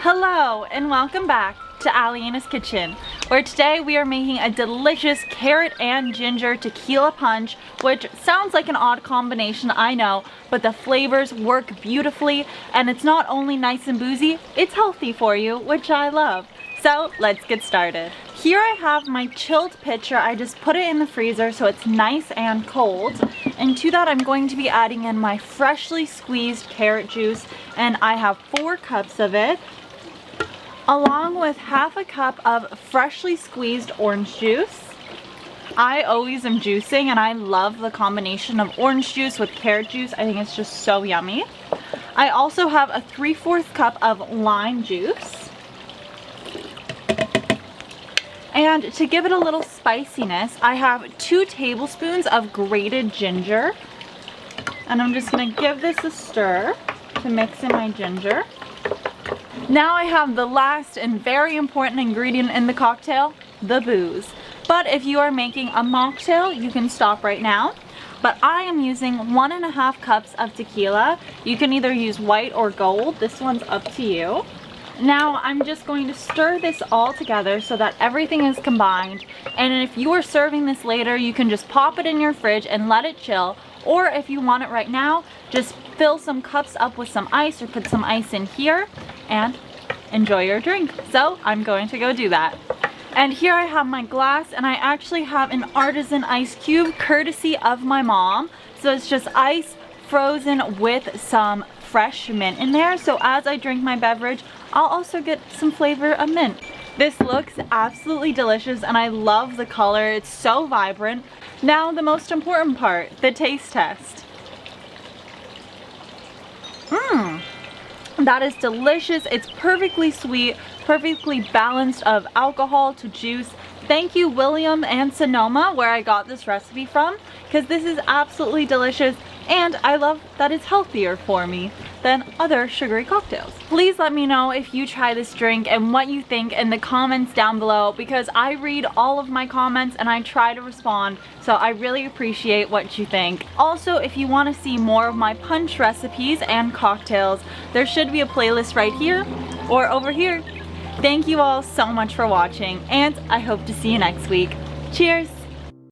Hello and welcome back to Alyena's Kitchen, where today we are making a delicious carrot and ginger tequila punch, which sounds like an odd combination, I know, but the flavors work beautifully and it's not only nice and boozy, it's healthy for you, which I love. So let's get started. Here I have my chilled pitcher. I just put it in the freezer so it's nice and cold. And to that I'm going to be adding in my freshly squeezed carrot juice, and I have 4 cups of it, along with half a cup of freshly squeezed orange juice. I always am juicing and I love the combination of orange juice with carrot juice. I think it's just so yummy. I also have a 3/4 cup of lime juice. And to give it a little spiciness, I have 2 tablespoons of grated ginger. And I'm just gonna give this a stir to mix in my ginger. Now I have the last and very important ingredient in the cocktail, the booze. But if you are making a mocktail, you can stop right now. But I am using 1.5 cups of tequila. You can either use white or gold. This one's up to you. Now I'm just going to stir this all together so that everything is combined. And if you are serving this later, you can just pop it in your fridge and let it chill. Or if you want it right now, just fill some cups up with some ice or put some ice in here and enjoy your drink. So I'm going to go do that. And here I have my glass, and I actually have an artisan ice cube courtesy of my mom. So it's just ice frozen with some fresh mint in there. So as I drink my beverage, I'll also get some flavor of mint. This looks absolutely delicious and I love the color. It's so vibrant. Now the most important part, the taste test. That is delicious. It's perfectly sweet, perfectly balanced of alcohol to juice. Thank you William and Sonoma, where I got this recipe from, because this is absolutely delicious and I love that it's healthier for me than other sugary cocktails. Please let me know if you try this drink and what you think in the comments down below, because I read all of my comments and I try to respond, so I really appreciate what you think. Also, if you want to see more of my punch recipes and cocktails, there should be a playlist right here or over here. Thank you all so much for watching, and I hope to see you next week. Cheers!